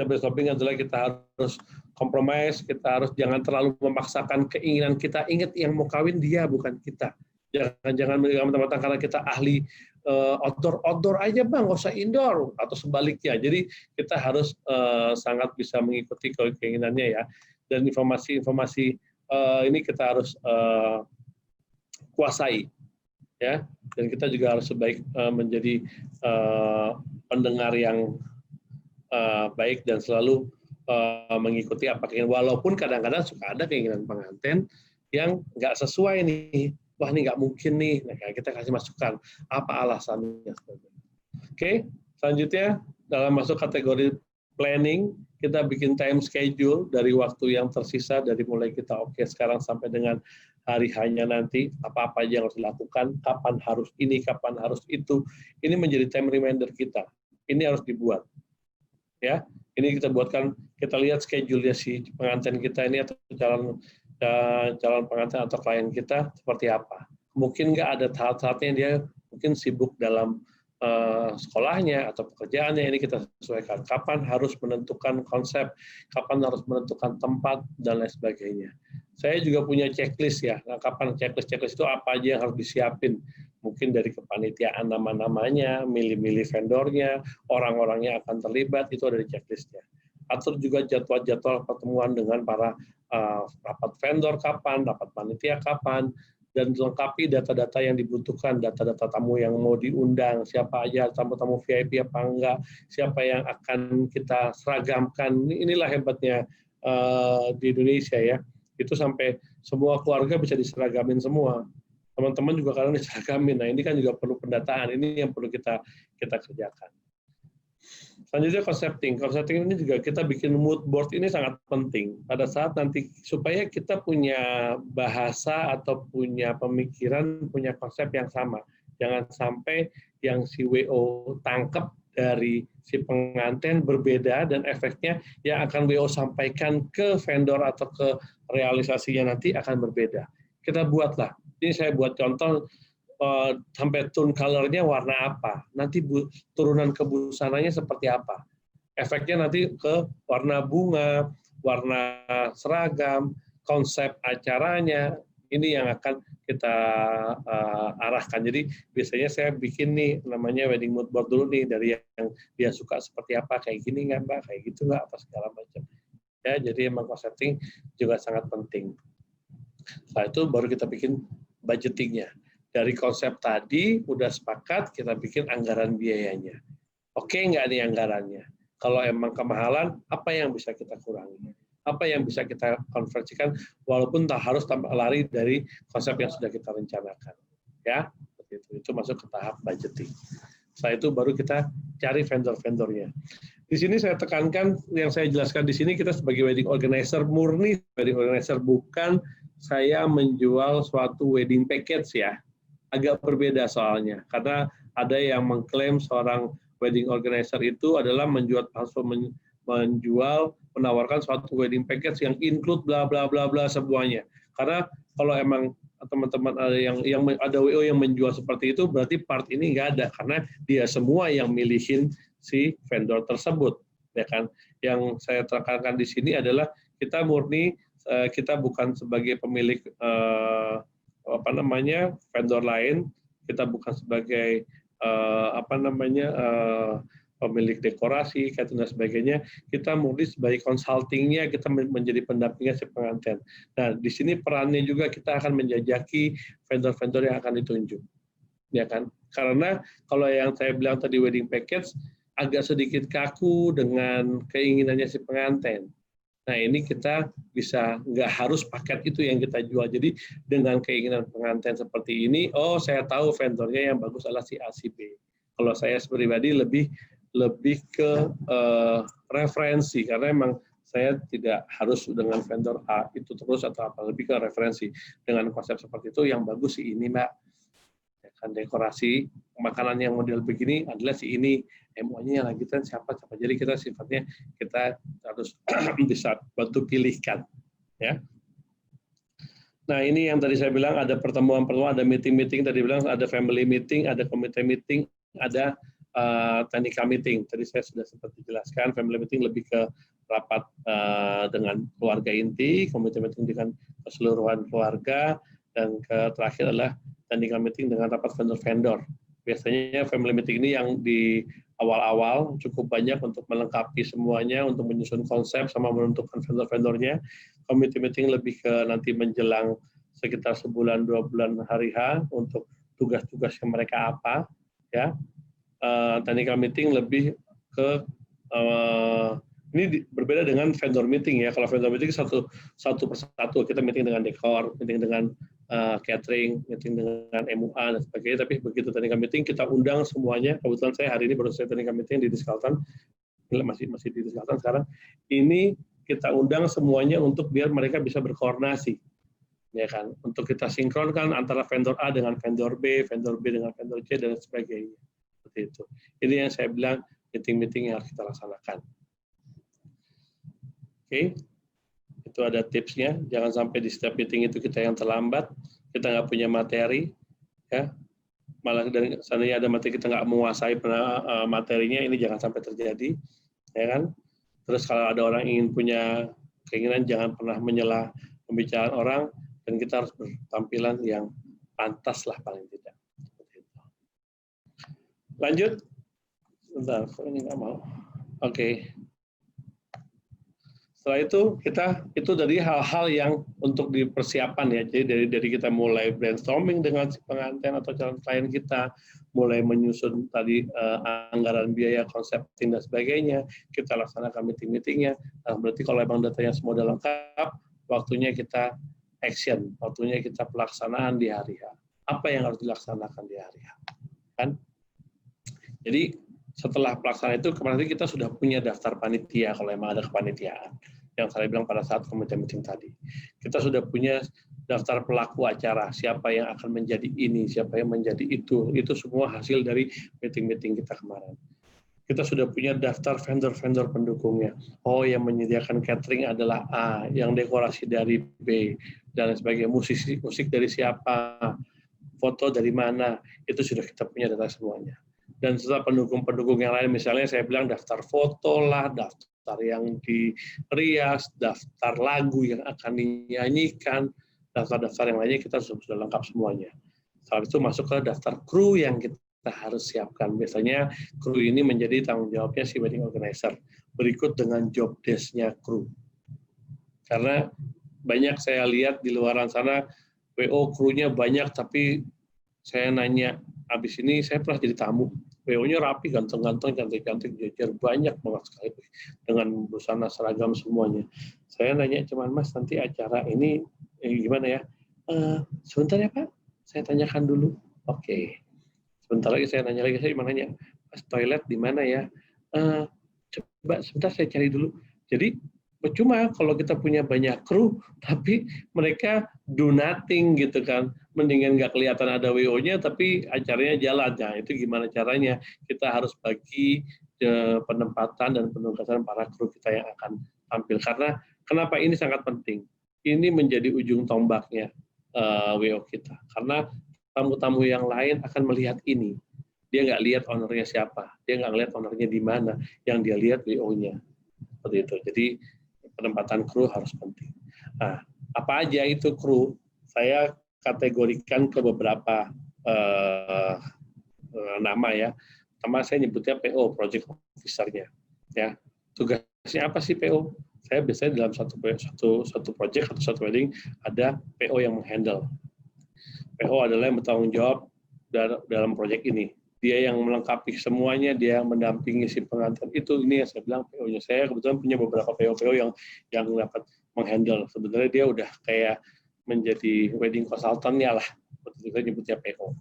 brainstorming adalah kita harus kompromis, kita harus jangan terlalu memaksakan keinginan kita. Ingat yang mau kawin dia, bukan kita. Jangan teman-teman karena kita ahli outdoor aja Bang, nggak usah indoor, atau sebaliknya. Jadi kita harus sangat bisa mengikuti keinginannya ya. Dan informasi-informasi ini kita harus kuasai, ya. Dan kita juga harus menjadi pendengar yang baik dan selalu mengikuti apa keinginan. Walaupun kadang-kadang suka ada keinginan pengantin yang nggak sesuai nih. Wah, ini nggak mungkin nih. Nah, kita kasih masukan. Apa alasannya? Oke, selanjutnya dalam masuk kategori planning, kita bikin time schedule dari waktu yang tersisa, dari mulai kita sekarang sampai dengan hari hanya nanti, apa-apa aja yang harus dilakukan, kapan harus ini, kapan harus itu. Ini menjadi time reminder kita. Ini harus dibuat. Ya, ini kita buatkan, kita lihat schedule-nya si pengantin kita ini atau calon pengantin atau klien kita seperti apa. Mungkin nggak ada saat-saatnya dia mungkin sibuk dalam sekolahnya atau pekerjaannya, ini kita sesuaikan. Kapan harus menentukan konsep, kapan harus menentukan tempat, dan lain sebagainya. Saya juga punya checklist ya, nah, kapan checklist itu apa aja yang harus disiapin. Mungkin dari kepanitiaan nama-namanya, milih-milih vendornya, orang-orangnya akan terlibat, itu ada di checklistnya. Atur juga jadwal-jadwal pertemuan dengan para rapat vendor kapan, rapat panitia kapan, dan lengkapi data-data yang dibutuhkan, data-data tamu yang mau diundang, siapa aja tamu-tamu VIP apa enggak, siapa yang akan kita seragamkan. Inilah hebatnya di Indonesia ya, itu sampai semua keluarga bisa diseragamin semua. Teman-teman juga kadang diseragamin. Nah, ini kan juga perlu pendataan, ini yang perlu kita kerjakan. Selanjutnya concepting. Concepting ini juga kita bikin mood board, ini sangat penting pada saat nanti supaya kita punya bahasa atau punya pemikiran, punya konsep yang sama. Jangan sampai yang si WO tangkap dari si pengantin berbeda dan efeknya yang akan WO sampaikan ke vendor atau ke realisasinya nanti akan berbeda. Kita buatlah. Ini saya buat contoh sampai tone color-nya warna apa, nanti turunan kebusananya seperti apa, efeknya nanti ke warna bunga, warna seragam, konsep acaranya, ini yang akan kita arahkan. Jadi biasanya saya bikin nih namanya wedding mood board dulu nih, dari yang dia suka seperti apa, kayak gini nggak Mbak, kayak gitu nggak, apa segala macam. Ya, jadi emang concepting juga sangat penting. Setelah itu baru kita bikin budgetingnya. Dari konsep tadi, udah sepakat, kita bikin anggaran biayanya. Oke nggak nih anggarannya? Kalau emang kemahalan, apa yang bisa kita kurangi? Apa yang bisa kita konversikan, walaupun tak harus lari dari konsep yang sudah kita rencanakan. Ya, itu masuk ke tahap budgeting. Setelah itu baru kita cari vendor-vendornya. Di sini saya tekankan, yang saya jelaskan di sini, kita sebagai wedding organizer murni, wedding organizer, bukan saya menjual suatu wedding package ya. Agak berbeda soalnya, karena ada yang mengklaim seorang wedding organizer itu adalah menawarkan suatu wedding package yang include bla bla bla bla semuanya. Karena kalau emang teman-teman ada yang ada WO yang menjual seperti itu, berarti part ini nggak ada, karena dia semua yang milihin si vendor tersebut, ya kan? Yang saya tekankan di sini adalah kita murni, kita bukan sebagai pemilik vendor lain, kita bukan sebagai pemilik dekorasi, dan sebagainya, kita murni sebagai consultingnya, kita menjadi pendampingnya si pengantin. Nah, di sini perannya juga kita akan menjajaki vendor-vendor yang akan ditunjuk, ya kan? Karena kalau yang saya bilang tadi wedding package agak sedikit kaku dengan keinginannya si pengantin. Nah, ini kita bisa nggak harus paket itu yang kita jual. Jadi dengan keinginan pengantin seperti ini, oh saya tahu vendornya yang bagus adalah si A, si B. Kalau saya pribadi lebih ke referensi, karena memang saya tidak harus dengan vendor A itu terus atau apa, lebih ke referensi. Dengan konsep seperti itu yang bagus si ini Mbak. Kan dekorasi makanan yang model begini adalah si ini, MO-nya yang lanjutan siapa. Jadi kita sifatnya kita harus bisa bantu pilihkan, ya. Nah, ini yang tadi saya bilang ada pertemuan-pertemuan, ada meeting-meeting, tadi bilang ada family meeting, ada committee meeting, ada technical meeting. Tadi saya sudah sempat dijelaskan, family meeting lebih ke rapat dengan keluarga inti, committee meeting dengan keseluruhan keluarga, dan terakhir adalah technical meeting dengan rapat vendor-vendor. Biasanya family meeting ini yang di awal-awal cukup banyak untuk melengkapi semuanya, untuk menyusun konsep sama menentukan vendor-vendornya. Committee meeting lebih ke nanti menjelang sekitar sebulan 2 bulan hari H untuk tugas-tugasnya mereka apa, ya. Technical meeting lebih ke Ini berbeda dengan vendor meeting ya. Kalau vendor meeting satu persatu, kita meeting dengan dekor, meeting dengan catering, meeting dengan MUA dan sebagainya. Tapi begitu technical meeting kita undang semuanya. Kebetulan saya hari ini baru selesai technical meeting di Ritz-Carlton, masih di Ritz-Carlton sekarang. Ini kita undang semuanya untuk biar mereka bisa berkoordinasi, ya kan? Untuk kita sinkronkan antara vendor A dengan vendor B dengan vendor C dan sebagainya. Seperti itu. Ini yang saya bilang meeting-meeting yang harus kita laksanakan. Oke, itu ada tipsnya. Jangan sampai di setiap meeting itu kita yang terlambat, kita nggak punya materi, ya. Malah dari seandainya ada materi kita nggak menguasai materinya, ini jangan sampai terjadi, ya kan? Terus kalau ada orang ingin punya keinginan, jangan pernah menyela pembicaraan orang, dan kita harus bertampilan yang pantas lah paling tidak. Lanjut, bentar, kok ini nggak mau. Oke. Setelah itu dari hal-hal yang untuk dipersiapkan ya. Jadi dari kita mulai brainstorming dengan si pengantin atau calon klien kita, mulai menyusun tadi anggaran biaya, konsepting dan sebagainya, kita laksanakan meeting-meetingnya. Nah, berarti kalau memang datanya semua udah lengkap, waktunya kita action, waktunya kita pelaksanaan di hari H. Apa yang harus dilaksanakan di hari H? Kan? Jadi setelah pelaksanaan itu, kemarin kita sudah punya daftar panitia, kalau memang ada kepanitiaan, yang saya bilang pada saat meeting tadi. Kita sudah punya daftar pelaku acara, siapa yang akan menjadi ini, siapa yang menjadi itu semua hasil dari meeting-meeting kita kemarin. Kita sudah punya daftar vendor-vendor pendukungnya. Oh, yang menyediakan catering adalah A, yang dekorasi dari B, dan sebagainya, musik dari siapa, foto dari mana, itu sudah kita punya data semuanya. Dan setelah pendukung-pendukung yang lain, misalnya saya bilang daftar foto lah, daftar yang dirias, daftar lagu yang akan dinyanyikan, daftar-daftar yang lainnya kita sudah lengkap semuanya. Setelah itu masuk ke daftar kru yang kita harus siapkan. Biasanya kru ini menjadi tanggung jawabnya si wedding organizer. Berikut dengan job desk-nya kru. Karena banyak saya lihat di luaran sana, WO krunya banyak, tapi saya nanya, habis ini saya pernah jadi tamu, WO-nya rapi, ganteng-ganteng, cantik-cantik, jajar, banyak banget sekali, dengan busana seragam semuanya. Saya nanya, cuman Mas, nanti acara ini gimana ya? Sebentar ya Pak, saya tanyakan dulu. Oke. Sebentar lagi saya nanya lagi, saya mau nanya, Mas, toilet di mana ya? Coba sebentar saya cari dulu. Jadi, percuma kalau kita punya banyak kru, tapi mereka do nothing gitu kan. Mendingan nggak kelihatan ada WO-nya, tapi acaranya jalan. Nah, itu gimana caranya? Kita harus bagi penempatan dan penugasan para kru kita yang akan tampil. Karena kenapa ini sangat penting? Ini menjadi ujung tombaknya WO kita. Karena tamu-tamu yang lain akan melihat ini. Dia nggak lihat ownernya siapa. Dia nggak lihat ownernya di mana. Yang dia lihat WO-nya. Seperti itu. Jadi, penempatan kru harus penting. Nah, apa aja itu kru? Saya kategorikan ke beberapa nama ya. Pertama saya nyebutnya PO, Project Officer-nya. Ya, tugasnya apa sih PO? Saya biasanya dalam satu project atau satu wedding ada PO yang menghandle. PO adalah yang bertanggung jawab dalam proyek ini. Dia yang melengkapi semuanya, dia yang mendampingi si pengantin. Ini yang saya bilang PO-nya. Saya kebetulan punya beberapa PO yang dapat menghandle. Sebenarnya dia udah kayak menjadi wedding consultant-nya lah. Betul juga nyebutnya PO.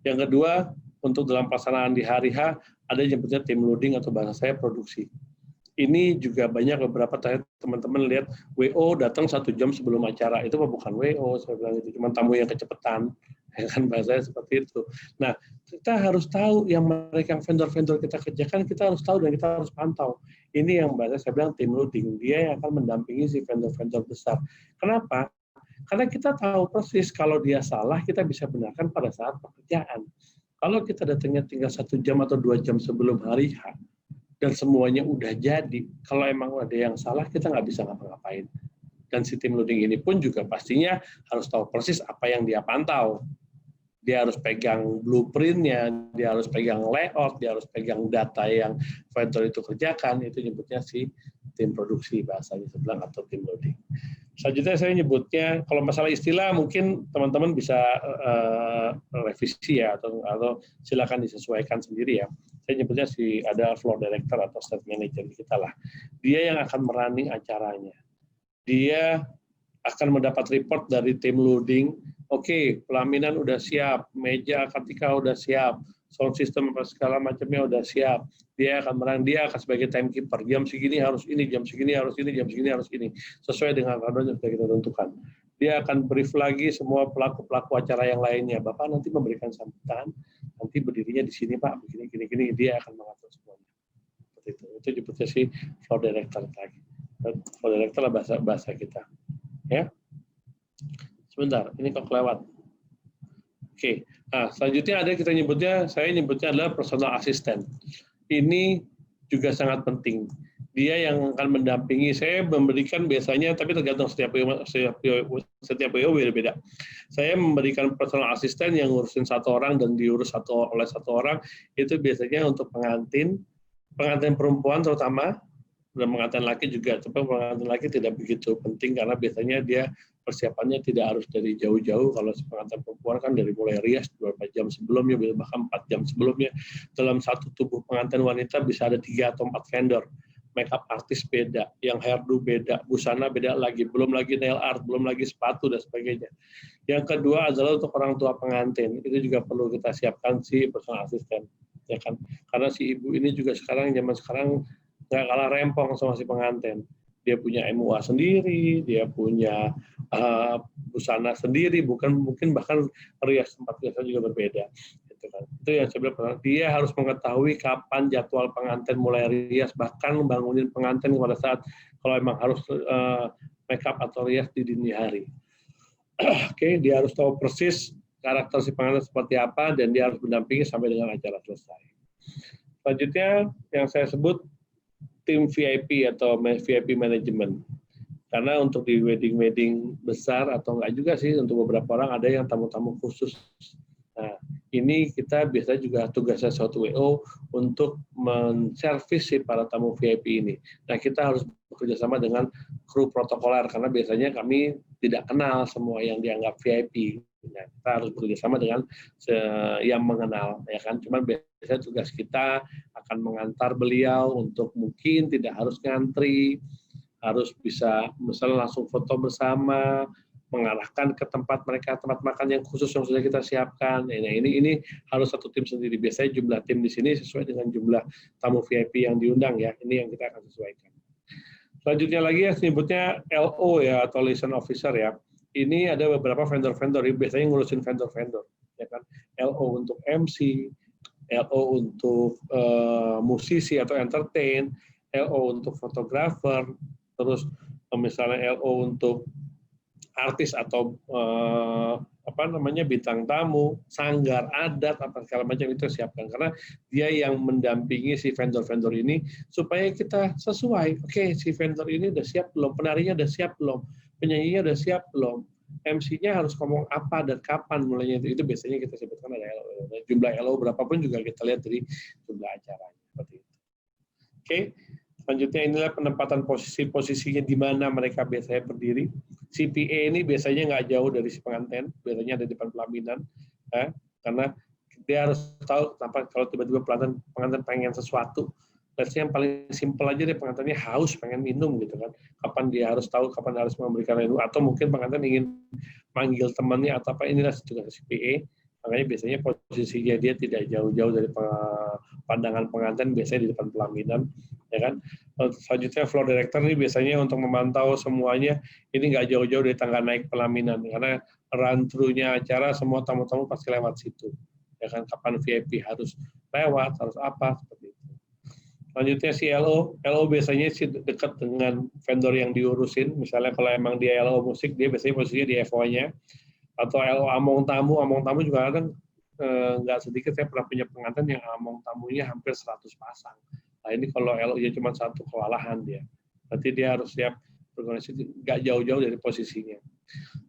Yang kedua, untuk dalam pelaksanaan di hari H, ada yang nyebutnya team loading atau bahasa saya produksi. Ini juga banyak beberapa teman-teman lihat WO datang 1 jam sebelum acara. Itu bukan WO, saya bilang itu cuma tamu yang kecepatan. Ya kan bahasanya seperti itu. Nah, kita harus tahu yang vendor-vendor kita kerjakan, kita harus tahu dan kita harus pantau. Ini yang bahasa saya bilang team loading. Dia yang akan mendampingi si vendor-vendor besar. Kenapa? Karena kita tahu persis kalau dia salah, kita bisa benarkan pada saat pekerjaan. Kalau kita datangnya tinggal 1 jam atau 2 jam sebelum hari H, dan semuanya udah jadi, kalau emang ada yang salah, kita nggak bisa ngapa-ngapain. Dan si tim loading ini pun juga pastinya harus tahu persis apa yang dia pantau. Dia harus pegang blueprint-nya, dia harus pegang layout, dia harus pegang data yang vendor itu kerjakan, itu nyebutnya si tim produksi bahasanya sebelah atau tim loading. Selanjutnya saya nyebutnya, kalau masalah istilah mungkin teman-teman bisa revisi ya, atau silakan disesuaikan sendiri ya. Saya nyebutnya ada floor director atau stage manager kita lah. Dia yang akan merunning acaranya. Dia akan mendapat report dari tim loading. Oke, pelaminan udah siap, meja ketika udah siap, sound system segala macamnya udah siap. Dia akan sebagai timekeeper. Jam segini harus ini, jam segini harus ini, jam segini harus ini, sesuai dengan rundown yang sudah kita tentukan. Dia akan brief lagi semua pelaku acara yang lainnya. Bapak nanti memberikan sambutan, nanti berdirinya di sini Pak, begini. Dia akan mengatur semuanya. Seperti itu. Itu disebutnya si floor director lagi. Floor director lah bahasa kita. Ya, sebentar, ini kok kelewat. Oke, nah selanjutnya saya nyebutnya adalah personal assistant. Ini juga sangat penting. Dia yang akan mendampingi. Saya memberikan biasanya, tapi tergantung setiap PO beda-beda. Saya memberikan personal assistant yang ngurusin satu orang dan diurus oleh satu orang. Itu biasanya untuk pengantin perempuan terutama, dan pengantin laki juga. Tapi pengantin laki tidak begitu penting karena biasanya dia persiapannya tidak harus dari jauh-jauh. Kalau pengantin perempuan kan dari mulai rias beberapa jam sebelumnya, bahkan 4 jam sebelumnya. Dalam satu tubuh pengantin wanita bisa ada 3 atau 4 vendor. Makeup artis beda, yang hairdo beda, busana beda lagi, belum lagi nail art, belum lagi sepatu dan sebagainya. Yang kedua adalah untuk orang tua pengantin, itu juga perlu kita siapkan si personal assistant, ya kan? Karena si ibu ini juga zaman sekarang nggak kalah rempong sama si pengantin. Dia punya MUA sendiri, dia punya busana sendiri, mungkin bahkan tempat riasnya juga berbeda. Gitu kan. Itu yang saya bilang, dia harus mengetahui kapan jadwal pengantin mulai rias, bahkan membangunin pengantin pada saat kalau memang harus make up atau rias di dini hari. Oke, dia harus tahu persis karakter si pengantin seperti apa, dan dia harus mendampingi sampai dengan acara selesai. Selanjutnya yang saya sebut tim VIP atau VIP management. Karena untuk di wedding besar atau enggak juga sih, untuk beberapa orang ada yang tamu-tamu khusus. Nah, ini kita biasanya juga tugasnya suatu WO untuk menservis si para tamu VIP ini. Nah, kita harus bekerja sama dengan kru protokoler karena biasanya kami tidak kenal semua yang dianggap VIP. Nah, kita harus bekerja sama dengan yang mengenal, ya kan. Cuman biasanya tugas kita akan mengantar beliau untuk mungkin tidak harus ngantri, harus bisa misalnya langsung foto bersama, mengarahkan ke tempat makan yang khusus yang sudah kita siapkan. Nah, ini harus satu tim sendiri. Biasanya jumlah tim di sini sesuai dengan jumlah tamu VIP yang diundang ya. Ini yang kita akan sesuaikan. Selanjutnya lagi ya sebutnya LO ya, atau liaison officer ya. Ini ada beberapa vendor-vendor, biasanya ngurusin vendor-vendor, ya kan. LO untuk MC, LO untuk musisi atau entertain, LO untuk fotografer, terus misalnya LO untuk artis atau bintang tamu, sanggar, adat, apa segala macam itu siapkan. Karena dia yang mendampingi si vendor-vendor ini supaya kita sesuai. Oke, si vendor ini udah siap belum? Penarinya udah siap belum? Penyanyinya udah siap belum? MC-nya harus ngomong apa dan kapan mulainya itu biasanya kita sebutkan ada LO. Jumlah LO berapapun juga kita lihat dari jumlah acaranya. Seperti itu. Oke, selanjutnya inilah penempatan posisinya di mana mereka biasanya berdiri. CPA ini biasanya nggak jauh dari si pengantin, biasanya ada di depan pelaminan, ya, karena dia harus tahu kenapa kalau tiba-tiba pengantin pengen sesuatu. Yang paling simpel aja deh, pengantinnya haus, pengen minum gitu kan. Kapan dia harus tahu, kapan harus memberikan minum, atau mungkin pengantin ingin manggil temannya atau apa, inilah juga CPA. Makanya biasanya posisinya dia tidak jauh-jauh dari pandangan pengantin, biasanya di depan pelaminan, ya kan. Selanjutnya floor director ini biasanya untuk memantau semuanya, ini nggak jauh-jauh dari tangga naik pelaminan, karena run through-nya acara semua tamu-tamu pasti lewat situ, ya kan. Kapan VIP harus lewat, harus apa, seperti itu. Selanjutnya si LO biasanya sih dekat dengan vendor yang diurusin, misalnya kalau emang dia LO musik, dia biasanya posisinya di FO-nya, atau LO among tamu juga kadang nggak sedikit, saya pernah punya pengantin yang among tamunya hampir 100 pasang. Nah ini kalau LO-nya cuma satu, kewalahan dia. Berarti dia harus siap berkoordinasi, nggak jauh-jauh dari posisinya.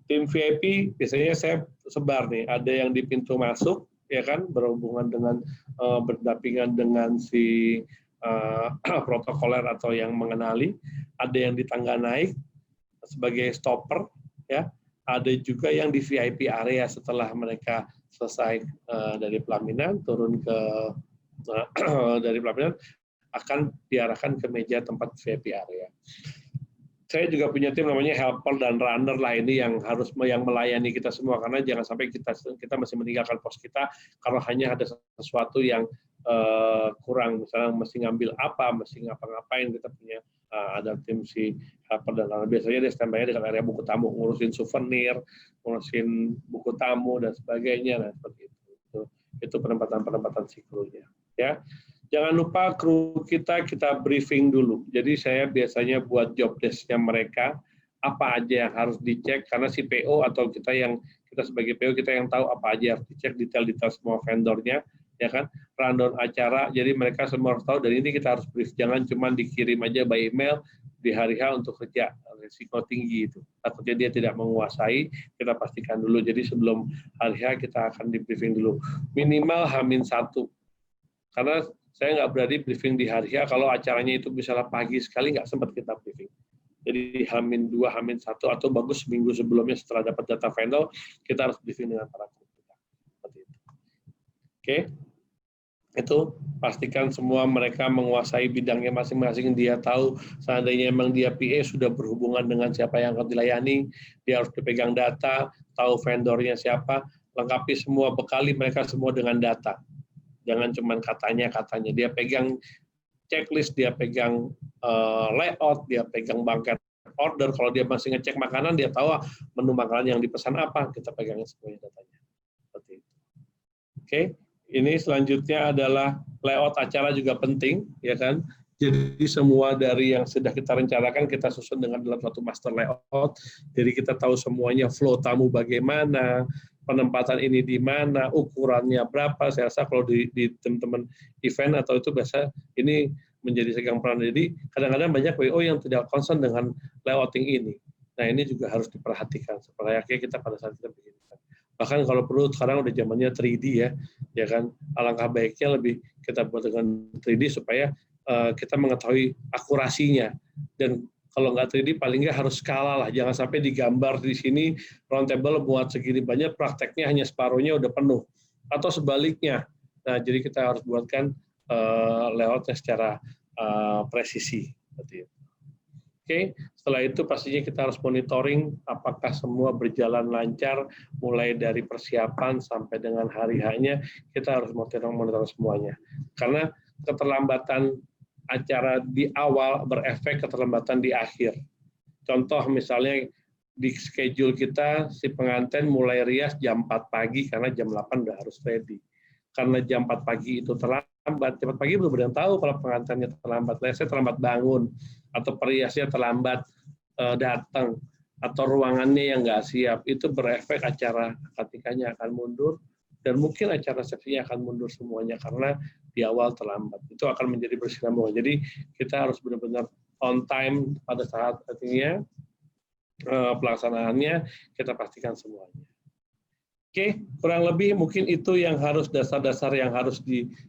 Tim VIP biasanya saya sebar nih, ada yang di pintu masuk, ya kan, berhubungan dengan berdampingan dengan si protokoler atau yang mengenali, ada yang di tangga naik, sebagai stopper, ya. Ada juga yang di VIP area setelah mereka selesai dari pelaminan, turun ke dari pelaminan akan diarahkan ke meja tempat VIP area. Saya juga punya tim namanya helper dan runner lah, ini yang harus melayani kita semua, karena jangan sampai kita masih meninggalkan pos kita karena hanya ada sesuatu yang kurang, misalnya mesti ngambil apa, mesti ngapa-ngapain. Kita punya ada tim si helper dan runner, biasanya dia standby dengan area buku tamu, ngurusin souvenir, ngurusin buku tamu dan sebagainya. Nah, seperti itu penempatan si krunya, ya. Jangan lupa kru kita briefing dulu. Jadi saya biasanya buat job desk-nya mereka, apa aja yang harus dicek, karena si PO atau kita sebagai PO, kita yang tahu apa aja harus dicek, detail-detail semua vendornya, ya kan, rundown acara, jadi mereka semua harus tahu, dan ini kita harus brief, jangan cuma dikirim aja by email di hari H untuk kerja, risiko tinggi itu. Takutnya dia tidak menguasai, kita pastikan dulu. Jadi sebelum hari H kita akan di briefing dulu. Minimal H-1. Karena saya nggak berani briefing di hari H, kalau acaranya itu misalnya pagi sekali, nggak sempat kita briefing. Jadi H-2, H-1, atau bagus seminggu sebelumnya setelah dapat data vendor, kita harus briefing dengan para kru kita. Seperti itu. Oke, itu pastikan semua mereka menguasai bidangnya masing-masing, dia tahu seandainya memang dia PA sudah berhubungan dengan siapa yang akan dilayani, dia harus dipegang data, tahu vendornya siapa, lengkapi semua, bekali mereka semua dengan data. Jangan cuma katanya, dia pegang checklist, dia pegang layout, dia pegang banket order. Kalau dia masih ngecek makanan, dia tahu menu makanan yang dipesan apa, kita pegangin semuanya datanya. Seperti itu. Oke, ini selanjutnya adalah layout acara juga penting, ya kan? Jadi semua dari yang sudah kita rencanakan kita susun dengan dalam satu master layout. Jadi kita tahu semuanya, flow tamu bagaimana, penempatan ini di mana, ukurannya berapa. Saya rasa kalau di teman-teman event atau itu biasa ini menjadi pegang peran. Jadi kadang-kadang banyak WO yang tidak concern dengan layouting ini. Nah, ini juga harus diperhatikan supaya kita pada saat kita bikin. Bahkan kalau perlu sekarang udah zamannya 3D, ya kan. Alangkah baiknya lebih kita buat dengan 3D supaya kita mengetahui akurasinya. Dan kalau nggak 3D paling nggak harus skala lah, jangan sampai digambar di sini round table buat segini banyak, prakteknya hanya separuhnya udah penuh, atau sebaliknya. Nah, jadi kita harus buatkan layoutnya secara presisi. Seperti itu. Oke, setelah itu pastinya kita harus monitoring apakah semua berjalan lancar, mulai dari persiapan sampai dengan hari H-nya, kita harus monitor semuanya. Karena keterlambatan acara di awal berefek keterlambatan di akhir. Contoh misalnya di schedule kita si pengantin mulai rias jam 4 pagi karena jam 8 udah harus ready. Karena jam 4 pagi itu terlambat, jam 4 pagi belum ada yang tahu kalau pengantinnya terlambat. Saya terlambat bangun atau periasnya terlambat datang atau ruangannya yang nggak siap, itu berefek acara akad nikahnya akan mundur. Dan mungkin acara resepsinya akan mundur semuanya karena di awal terlambat. Itu akan menjadi berkesinambungan. Jadi kita harus benar-benar on time pada saat artinya pelaksanaannya, kita pastikan semuanya. Oke, kurang lebih mungkin itu yang harus dasar-dasar yang harus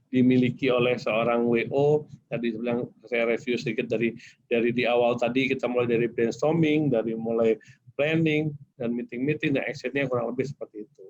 dimiliki oleh seorang WO. Tadi bilang saya review sedikit dari di awal tadi, kita mulai dari brainstorming, dari mulai planning dan meeting dan exit-nya kurang lebih seperti itu.